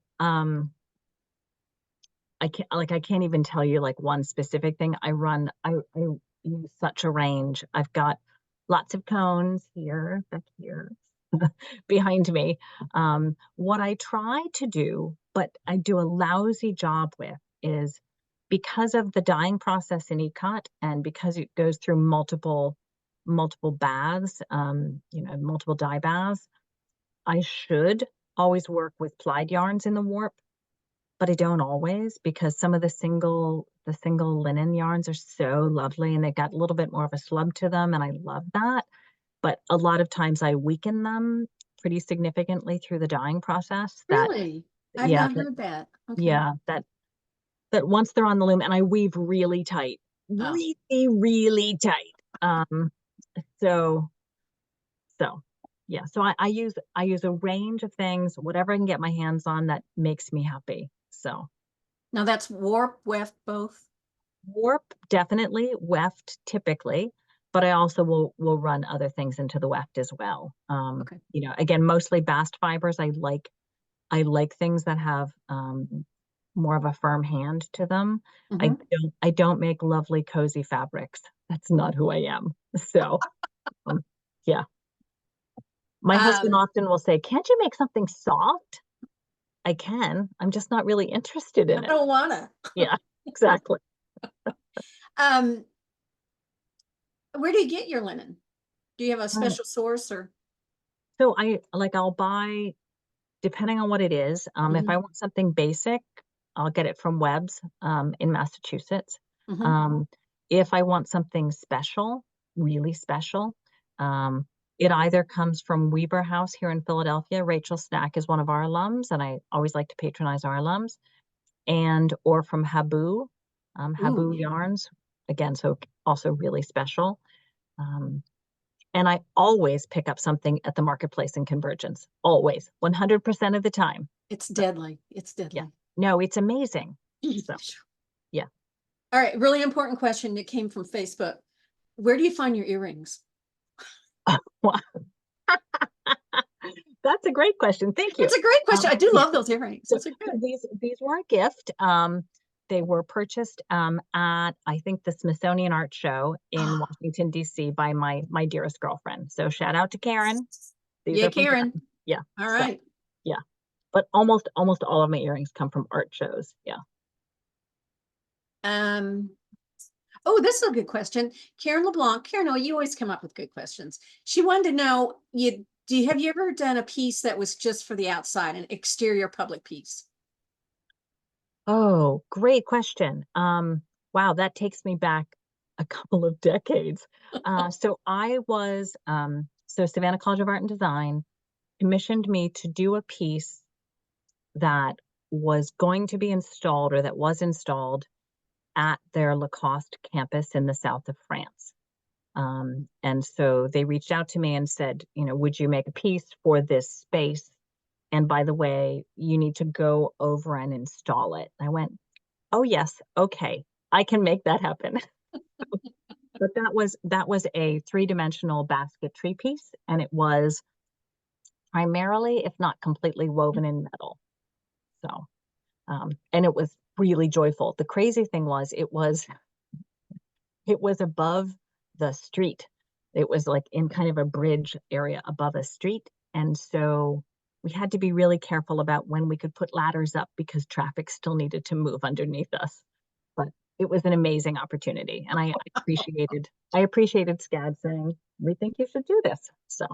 I can't even tell you like one specific thing. I use such a range. I've got lots of cones here, back here, behind me. What I try to do, but I do a lousy job with, is because of the dyeing process in ikat and because it goes through multiple baths, multiple dye baths, I should always work with plied yarns in the warp, but I don't always, because some of the single linen yarns are so lovely and they've got a little bit more of a slub to them, and I love that. But a lot of times I weaken them pretty significantly through the dyeing process. Really? I've Yeah, not heard that. Okay. yeah, that once they're on the loom, and I weave really tight, Oh, really, really tight. So so yeah, so I use a range of things, whatever I can get my hands on that makes me happy. So now that's warp, weft, both. warp, definitely, weft typically, but I also will run other things into the weft as well. Okay. Again, mostly bast fibers. I like things that have more of a firm hand to them. Mhm. I don't make lovely cozy fabrics. That's not who I am. So yeah. My husband Um, often will say, "Can't you make something soft?" I can. I'm just not really interested I in it. don't wanna. Yeah, exactly. Um, where do you get your linen? Do you have a Um, special source or? so I'll buy, depending on what it is. If Mhm, I want something basic, I'll get it from Webb's in Massachusetts. mhm. Um, if I want something special, really special, um, it either comes from Weber House here in Philadelphia. Rachel Snack is one of our alums, and I always like to patronize our alums, and or from Habu, Habu Ooh, Yarns. Again, so also really special. Um, and I always pick up something at the marketplace in Convergence. Always, 100% of the time. it's So deadly. It's yeah, deadly. no, it's amazing. So yeah. All right, really important question that came from Facebook. Where do you find your earrings? Wow. That's a great question. Thank you. It's a great question. I do Yeah. love those earrings. So, Those are so good. these were a gift. They were purchased at, I think, the Smithsonian Art Show in Washington D.C. by my dearest girlfriend. So shout out to Karen. These Yeah, are from Karen. Karen. Yeah. All So right. yeah, but almost all of my earrings come from art shows. Yeah. Um, oh, this is a good question. Karen LeBlanc. Karen, oh, you always come up with good questions. She wanted to know, have you ever done a piece that was just for the outside, an exterior public piece? Oh, great question. Wow, that takes me back a couple of decades. So Savannah College of Art and Design commissioned me to do a piece that was going to be installed, or that was installed at their Lacoste campus in the south of France. And so they reached out to me and said, would you make a piece for this space? And by the way, you need to go over and install it. I went, oh yes, okay, I can make that happen. But that was a three-dimensional basket tree piece, and it was primarily, if not completely, woven in metal. So, and it was really joyful. The crazy thing was, it was above the street. It was like in kind of a bridge area above a street, and so we had to be really careful about when we could put ladders up because traffic still needed to move underneath us. But it was an amazing opportunity, and I appreciated SCAD saying, we think you should do this. So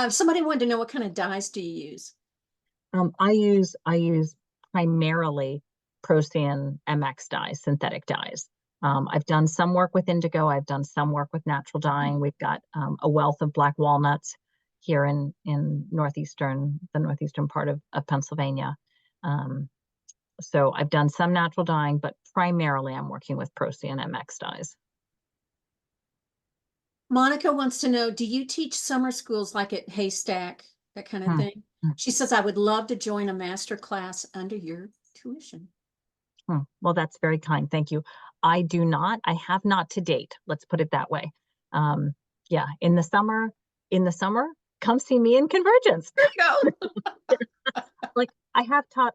Somebody wanted to know, what kind of dyes do you use? I use primarily Procyon MX dyes, synthetic dyes. I've done some work with indigo. I've done some work with natural dyeing. We've got a wealth of black walnuts here in the northeastern part of Pennsylvania. So I've done some natural dyeing, but primarily I'm working with Procyon MX dyes. Monica wants to know, do you teach summer schools like at Haystack, that kind of Hmm. thing? She says, I would love to join a master class under your tuition. Well, that's very kind. Thank you. I do not. I have not to date. Let's put it that way. Yeah, in the summer, come see me in Convergence. There you go. Like I have taught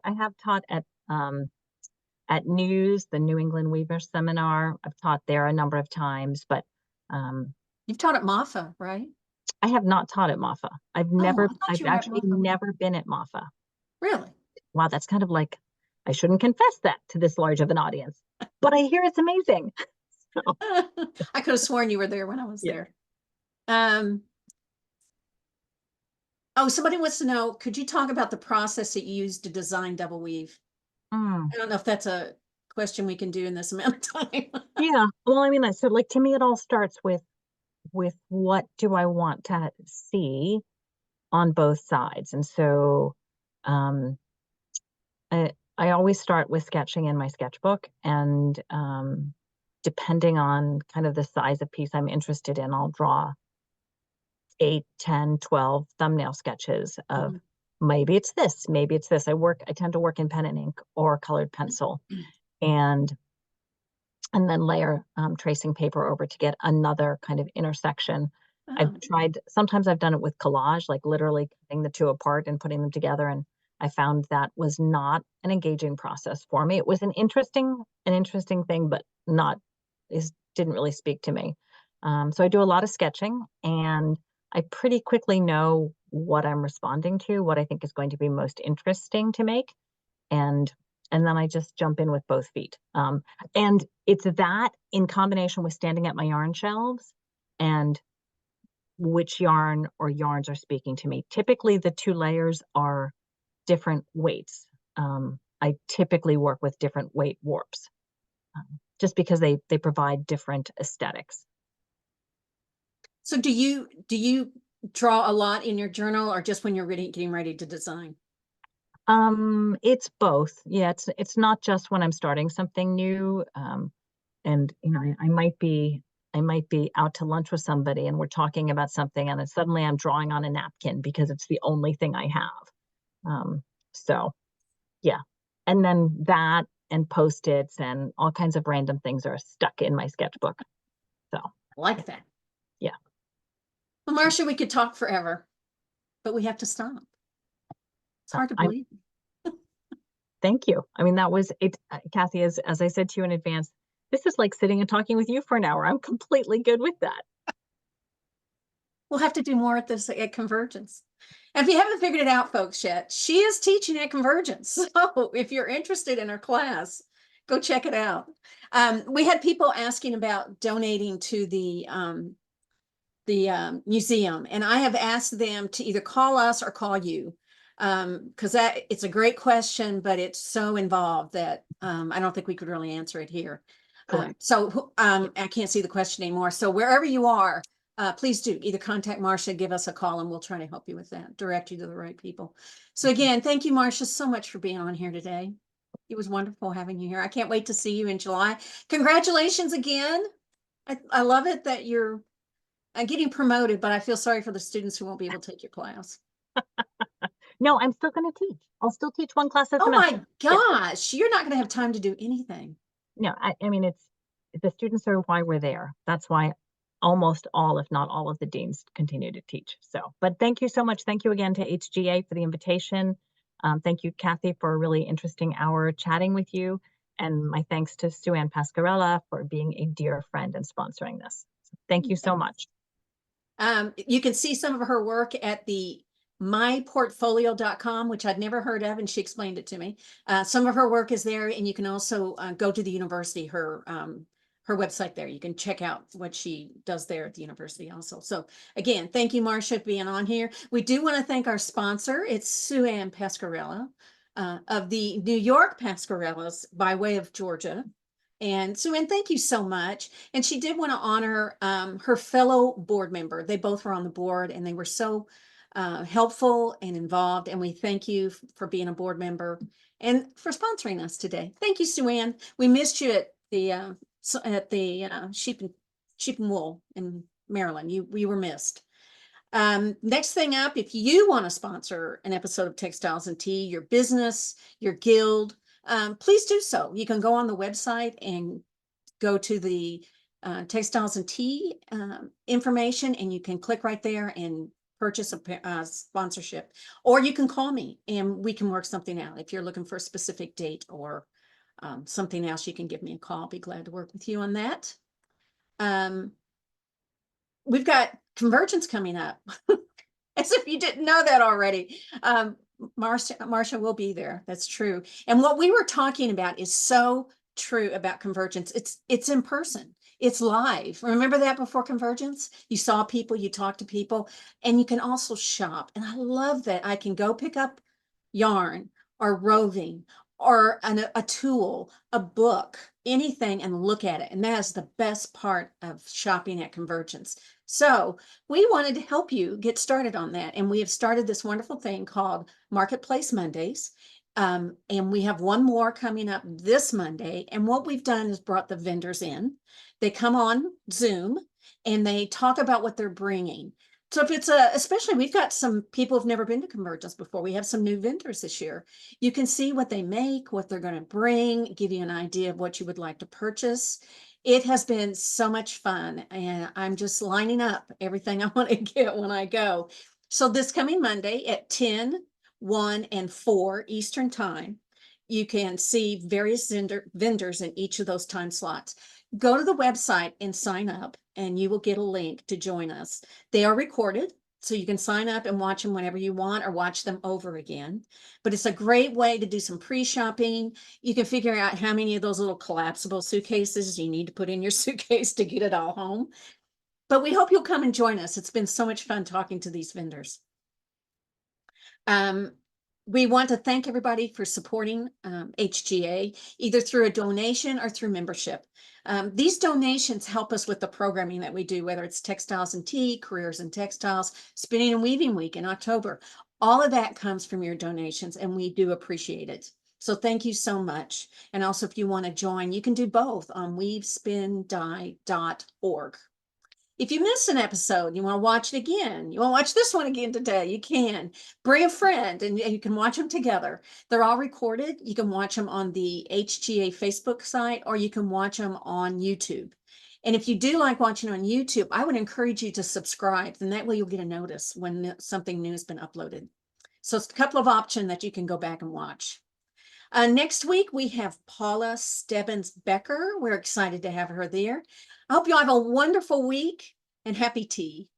at News, the New England Weavers Seminar. I've taught there a number of times, but You've taught at MAFA, right? I have not taught at MAFA. I thought I've you were at actually MAFA. never been at MAFA. Really? Wow, that's kind of like, I shouldn't confess that to this large of an audience, but I hear it's amazing. So, I could have sworn you were there when I was yeah. there. Oh, somebody wants to know, could you talk about the process that you use to design double weave? I don't know if that's a question we can do in this amount of time. Yeah. Well, I mean, so like to me, it all starts with what do I want to see on both sides. And so I always start with sketching in my sketchbook, and depending on kind of the size of piece I'm interested in, I'll draw 8, 10, 12 thumbnail sketches of maybe it's this, maybe it's this. I tend to work in pen and ink or colored pencil, and then layer tracing paper over to get another kind of intersection. I've tried, sometimes I've done it with collage, like literally cutting the two apart and putting them together. And I found that was not an engaging process for me. It was an interesting thing, but didn't really speak to me. So I do a lot of sketching, and I pretty quickly know what I'm responding to, what I think is going to be most interesting to make. And then I just jump in with both feet. And it's that in combination with standing at my yarn shelves and which yarn or yarns are speaking to me. Typically, the two layers are different weights. I typically work with different weight warps, just because they provide different aesthetics. So do you draw a lot in your journal, or just when you're getting ready to design? It's both. Yeah, it's not just when I'm starting something new. And I might be out to lunch with somebody and we're talking about something, and then suddenly I'm drawing on a napkin because it's the only thing I have. So yeah. And then that and Post-its and all kinds of random things are stuck in my sketchbook. So I like that. yeah. Well, Marcia, we could talk forever, but we have to stop. It's hard to believe. Thank you. I mean, that was it, Kathy, as I said to you in advance, this is like sitting and talking with you for an hour. I'm completely good with that. We'll have to do more at this at Convergence. And if you haven't figured it out, folks, yet, she is teaching at Convergence. So if you're interested in her class, go check it out. We had people asking about donating to the museum, and I have asked them to either call us or call you, because it's a great question, but it's so involved that I don't think we could really answer it here. I can't see the question anymore. So wherever you are, please do either contact Marcia, give us a call, and we'll try to help you with that, direct you to the right people. So again, thank you, Marcia, so much for being on here today. It was wonderful having you here. I can't wait to see you in July. Congratulations again. I love it that you're getting promoted, but I feel sorry for the students who won't be able to take your class. No, I'm still going to teach. I'll still teach one class a Oh semester. my gosh, you're not going to have time to do anything. No, I mean, it's the students are why we're there. That's why almost all, if not all of the deans continue to teach. So, but thank you so much. Thank you again to HGA for the invitation. Thank you, Kathy, for a really interesting hour chatting with you. And my thanks to Sue-Ann Pascarella for being a dear friend and sponsoring this. So thank you so much. You can see some of her work at the myportfolio.com, which I'd never heard of, and she explained it to me. Some of her work is there, and you can also go to the university, her website there. You can check out what she does there at the university also. So again, thank you, Marcia, for being on here. We do want to thank our sponsor. It's Sue-Ann Pascarella. of the New York Pasquarellas by way of Georgia. And Sue Ann, thank you so much. And she did want to honor her fellow board member. They both were on the board and they were so helpful and involved. And we thank you for being a board member and for sponsoring us today. Thank you, Sue Ann. We missed you at the Sheep and Wool in Maryland. We were missed. Next thing up, if you want to sponsor an episode of Textiles and Tea, your business, your guild, please do so. You can go on the website and go to the Textiles and Tea information, and you can click right there and purchase a sponsorship. Or you can call me and we can work something out. If you're looking for a specific date or something else, you can give me a call. I'll be glad to work with you on that. We've got Convergence coming up. As if you didn't know that already. Marcia will be there. That's true. And what we were talking about is so true about Convergence. It's in person. It's live. Remember that before Convergence? You saw people, you talked to people, and you can also shop. And I love that I can go pick up yarn or roving or a tool, a book, anything, and look at it. And that is the best part of shopping at Convergence. So we wanted to help you get started on that. And we have started this wonderful thing called Marketplace Mondays. And we have one more coming up this Monday. And what we've done is brought the vendors in. They come on Zoom and they talk about what they're bringing. So if it's especially we've got some people who've never been to Convergence before. We have some new vendors this year. You can see what they make, what they're going to bring, give you an idea of what you would like to purchase. It has been so much fun, and I'm just lining up everything I want to get when I go. So this coming Monday at 10, 1, and 4 Eastern Time, you can see various vendors in each of those time slots. Go to the website and sign up, and you will get a link to join us. They are recorded, so you can sign up and watch them whenever you want or watch them over again. But it's a great way to do some pre-shopping. You can figure out how many of those little collapsible suitcases you need to put in your suitcase to get it all home. But we hope you'll come and join us. It's been so much fun talking to these vendors. We want to thank everybody for supporting HGA, either through a donation or through membership. These donations help us with the programming that we do, whether it's Textiles and Tea, Careers in Textiles, Spinning and Weaving Week in October. All of that comes from your donations, and we do appreciate it. So thank you so much. And also, if you want to join, you can do both on weavespindye.org. If you miss an episode, you want to watch it again, you want to watch this one again today, you can. Bring a friend and you can watch them together. They're all recorded. You can watch them on the HGA Facebook site, or you can watch them on YouTube. And if you do like watching on YouTube, I would encourage you to subscribe, and that way you'll get a notice when something new has been uploaded. So it's a couple of options that you can go back and watch. Next week, we have Paula Stebbins-Becker. We're excited to have her there. I hope you all have a wonderful week and happy tea.